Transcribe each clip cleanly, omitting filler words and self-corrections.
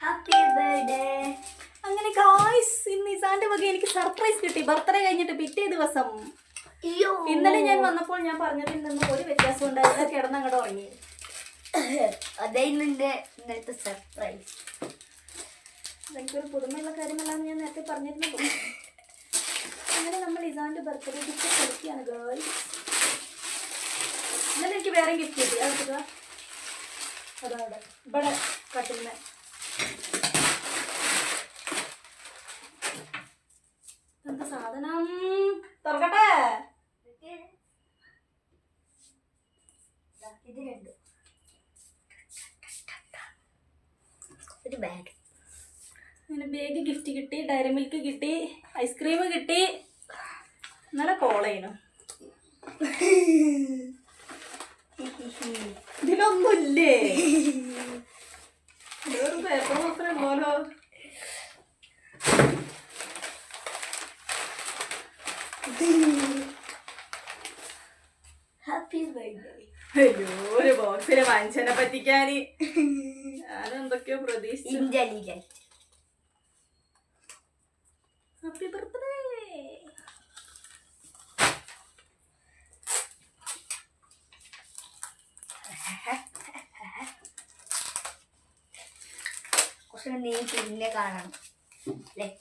Happy birthday. അങ്ങനെ guys, ഇന്ന് ഇസാന്റെ വക എനിക്ക് സർപ്രൈസ് കിട്ടി. ബർത്ത്ഡേ കഴിഞ്ഞിട്ട് പിറ്റേ ദിവസം. ഇന്നലെ ഞാൻ വന്നപ്പോൾ ഞാൻ പറഞ്ഞതിൽ നിന്ന് ഒരു വ്യത്യാസം ഉണ്ടായില്ല. കിടന്നങ്ങോട്ട് ഉറങ്ങി. അതായിരുന്നു ഇന്നത്തെ സർപ്രൈസ്. എനിക്കൊരു പുതുമയുള്ള കാര്യമല്ലാന്ന് ഞാൻ നേരത്തെ പറഞ്ഞിരുന്നു. അങ്ങനെ നമ്മൾ ഇസാന്റെ ബർത്ത്ഡേ ഗിഫ്റ്റ് കളിക്കുകയാണ് ഗേൾസ്. ഇന്നലെ എനിക്ക് വേറെ ഗിഫ്റ്റ് കിട്ടി. അടുത്ത അതവിടെ ഇവിടെ കട്ടിലിന് എന്താ സാധനം തുറക്കട്ടെ. ഇത് രണ്ട് ഒരു ബാഗ്. അങ്ങനെ ബാഗ് ഗിഫ്റ്റ് കിട്ടി, ഡയറി മിൽക്ക് കിട്ടി, ഐസ്ക്രീം കിട്ടി. ഇന്നലെ കോളേനു. ഇതിലൊന്നുമില്ലേ? ഒരു പേപ്പർ മാത്രമേ പോലോ. Happy birthday. അയ്യോ, ഒരു ബോക്സിലെ മനുഷ്യനെ പറ്റിക്കാന് ഞാനെന്തൊക്കെയോ പ്രതീക്ഷിച്ചു. Happy birthday. നീ പിന്നെ കാണണം.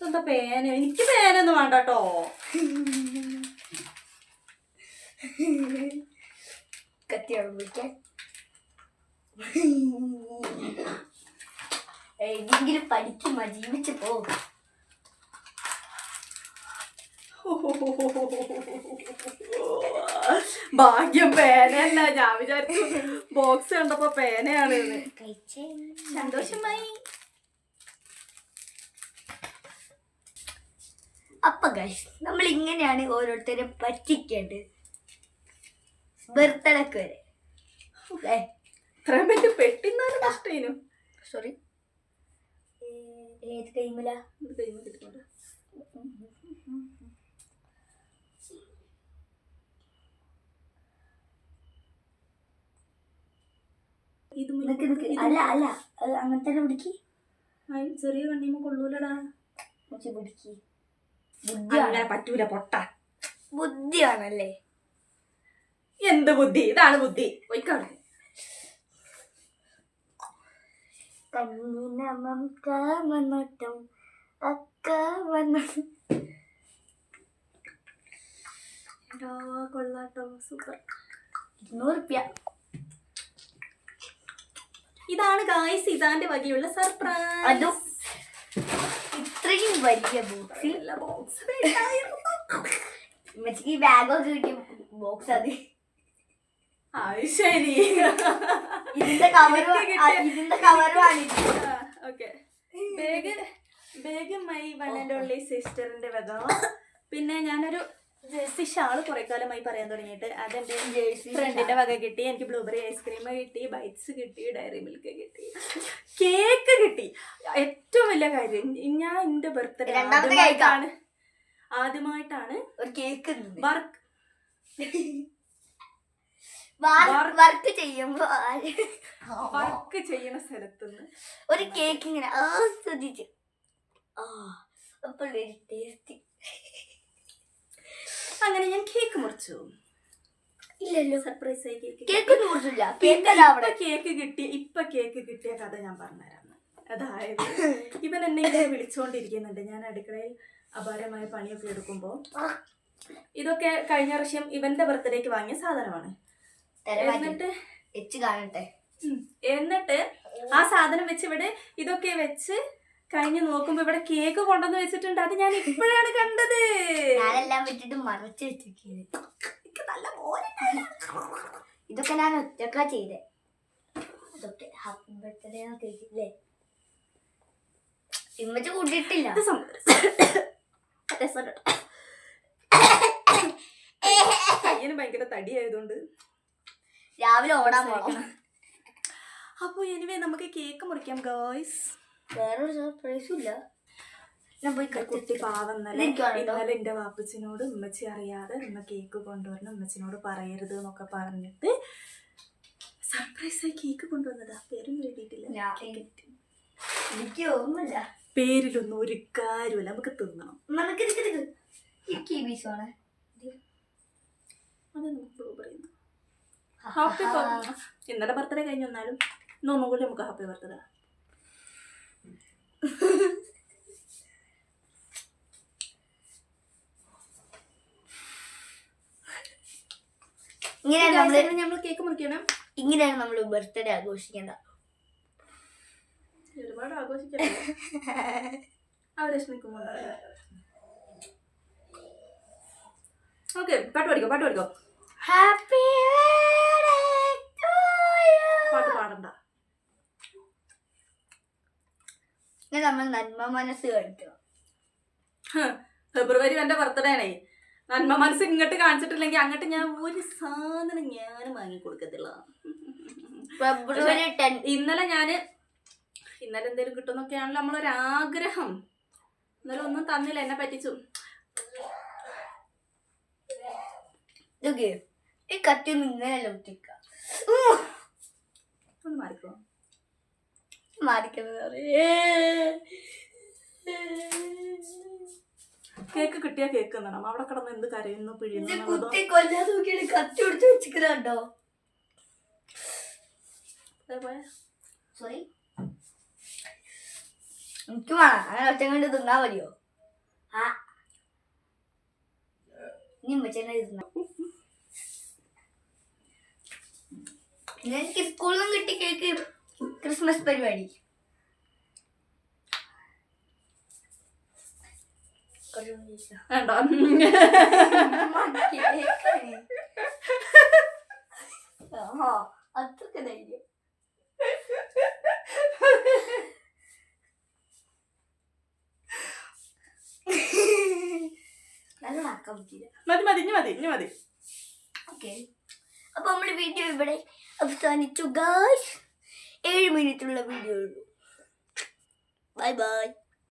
എന്താ പേന? എനിക്ക് പേനൊന്നും വേണ്ട കേട്ടോ. കത്തിയോട് വിളിക്കാൻ എങ്കിലും പഠിക്കുമ്പോ ജീവിച്ചു പോകും. ഭാഗ്യം പേനയല്ല. ഞാൻ വിചാരിച്ചു ബോക്സ് കണ്ടപ്പോ പേനയാണ്. സന്തോഷമായി. അപ്പൊ ഗൈസ്, നമ്മൾ ഇങ്ങനെയാണ് ഓരോരുത്തരെ പറ്റിക്കേണ്ടത്. ബർത്ത്ഡേക്ക് വരെ ഇത്രയും പറ്റി പെട്ടിന്നാലും കഷ്ടേനു. സോറി, ഏത് ടൈമില അല്ല അല്ല അങ്ങനത്തെ പിടിക്ക്. ചെറിയ കണ്ണിമ കൊള്ളൂലടാ. പിടിക്ക്. അങ്ങനെ പറ്റൂല പൊട്ട. ബുദ്ധിയാണല്ലേ. എന്ത് ബുദ്ധി? ഇതാണ് ബുദ്ധി. പോയിക്കാണ്. കണ്ണിനമം അക്ക കൊള്ളാട്ടോ. സൂപ്പർ. 200 ഇതാണ് ഗായ്സ് ഇസാന്റെ വകയുള്ള സർപ്രൈസ്. അതും ഇത്രയും വലിയ ബോക്സ്. ഈ ബാഗൊക്കെ കിട്ടിയ ബോക്സ്. അത് ശരി. ഇതിന്റെ കവറുമാണ്. Bag my one and only സിസ്റ്ററിന്റെ വക. പിന്നെ ഞാനൊരു ജേഴ്സി ഷാള് കുറെ കാലമായി പറയാൻ തുടങ്ങിയിട്ട് അതെന്റെ ഫ്രണ്ടിന്റെ വക കിട്ടി. എനിക്ക് ബ്ലൂബെറി ഐസ്ക്രീം കിട്ടി, ബൈറ്റ്സ് കിട്ടി, ഡയറി മിൽക്ക് കിട്ടി, കേക്ക് കിട്ടി. ഏറ്റവും വലിയ കാര്യം, ഞാൻ എന്റെ ബർത്ത്ഡേ ആദ്യമായിട്ടാണ് ഒരു കേക്ക് വർക്ക് ചെയ്യുന്ന സ്ഥലത്തുനിന്ന് ഒരു കേക്ക് ഇങ്ങനെ ആസ്വദിച്ച് ടേസ്റ്റ്. അങ്ങനെ ഞാൻ കേക്ക് മുറിച്ചു. ഇല്ലല്ലോ, സർപ്രൈസ് ആയി കേക്ക് മുറിച്ചില്ല. കേക്ക് കിട്ടിയ കഥ ഞാൻ പറഞ്ഞുതരാം. അതായത് ഇവൻ എന്നെ ഇങ്ങനെ വിളിച്ചോണ്ടിരിക്കുന്നുണ്ട്. ഞാൻ അടുക്കളയിൽ അപാരമായ പണിയൊക്കെ എടുക്കുമ്പോ ഇതൊക്കെ കഴിഞ്ഞ വർഷം ഇവന്റെ ബർത്ത്ഡേക്ക് വാങ്ങിയ സാധനമാണ്. എന്നിട്ട് ആ സാധനം വെച്ച് ഇവിടെ ഇതൊക്കെ വെച്ച് കഴിഞ്ഞ് നോക്കുമ്പോ ഇവിടെ കേക്ക് കൊണ്ടുവന്ന് വെച്ചിട്ടുണ്ട്. അത് ഞാൻ ഇപ്പോഴാണ് കണ്ടത്. ഞാനെല്ലാം വിട്ടിട്ട് മറച്ചു വെച്ചിരിക്കുന്നത്. ഇതൊക്കെ ഞാൻ ഒറ്റക്കാ ചെയ്തേ. ഇതൊക്കെ ഹാപ്പി ബർത്ത്ഡേ കേട്ടില്ലേ? ഇമ്മച്ച് കൂട്ടിയിട്ടില്ല. കയ്യന് ഭയങ്കര തടിയായതുകൊണ്ട് രാവിലെ ഓടാൻ പോകണം. അപ്പൊ എനിവേ നമുക്ക് കേക്ക് മുറിക്കാം ഗോയ്സ്. വേറൊരു സർപ്രൈസും ഇല്ല. ഞാൻ പോയി കുട്ടി പാവം. ഇന്നലെ എന്റെ വാപ്പച്ചിനോട് ഉമ്മച്ചി അറിയാതെ ഉമ്മ കേക്ക് കൊണ്ടുവരണം, ഉമ്മച്ചിനോട് പറയരുത് എന്നൊക്കെ പറഞ്ഞിട്ട് സർപ്രൈസ് ആയി കേക്ക് കൊണ്ടുവന്നതാ. പേരൊന്നും എഴുതിയിട്ടില്ല. എനിക്ക് ഓർമ്മയില്ല. പേരിലൊന്നും ഒരു കാര്യമില്ല, നമുക്ക് തിന്നണം. എനിക്ക് ഈ ബീച്ചാണ് അത് നമുക്ക് പറയുന്നു. ഹാപ്പി ഇന്നലെ ബർത്ത്ഡേ കഴിഞ്ഞു വന്നാലും ഇന്നൊന്നും കൂടി നമുക്ക് ഹാപ്പി ബർത്ത്ഡേ. നമ്മൾ കേക്ക് മുറിക്കണം. ഇങ്ങനെയാണ് നമ്മൾ ബർത്ത്ഡേ ആഘോഷിക്കേണ്ട. ഒരുപാട് ആഘോഷിക്കണം. അവരശ്മിക്കുമ്പോ ഓക്കെ. പാട്ട് പഠിക്കോ. ഹാപ്പി പാട്ട് പാടണ്ട. നമ്മൾ നന്മ മനസ്സ് കാണിക്കണം. ഫെബ്രുവരി എന്റെ ബർത്ത്ഡേ ആണേ. നന്മ മനസ്സ് ഇങ്ങോട്ട് കാണിച്ചിട്ടില്ലെങ്കിൽ അങ്ങോട്ട് ഞാൻ ഒരു സാധനം ഞാനും വാങ്ങിക്കൊടുക്കത്തില്ല. ഫെബ്രുവരി 10. ഇന്നലെ എന്തേലും കിട്ടുന്നൊക്കെയാണല്ലോ നമ്മളൊരാഗ്രഹം. ഇന്നലെ ഒന്നും തന്നില്ല, എന്നെ പറ്റിച്ചു. ഈ കത്തിയൊന്നും ഇങ്ങനെയല്ല ഒട്ടിക്ക. ഒന്ന് മാറിക്കോ. മാറിക്കുന്നത് കേക്ക് കിട്ടിയാ കേക്ക് തരണം. അവിടെ കിടന്ന് എന്ത് കരയുന്നു പിഴിയുന്നു. കുത്തി കൊല്ലാതെ നോക്കിയാണ് കത്തി കൊടുത്ത് വെച്ചിട്ടുണ്ടോ? സോറി, എനിക്ക് വേണം. അങ്ങനെ ഒറ്റ കണ്ട് തിന്നാ മതിയോ? ആ ഇനി മച്ചനെ തിന്നാ. എനിക്ക് സ്കൂളിൽ നിന്നും കിട്ടി കേക്ക്. ക്രിസ്മസ് പരിപാടി അത്രക്ക് ധൈര്യം. നല്ലതാക്കാൻ പറ്റില്ല. മതി. ഓക്കെ, അപ്പൊ നമ്മുടെ വീഡിയോ ഇവിടെ അവസാനിച്ചു ഗായ്സ്. 7 മിനിറ്റുള്ള വീഡിയോ ഉള്ളൂ. Bye bye.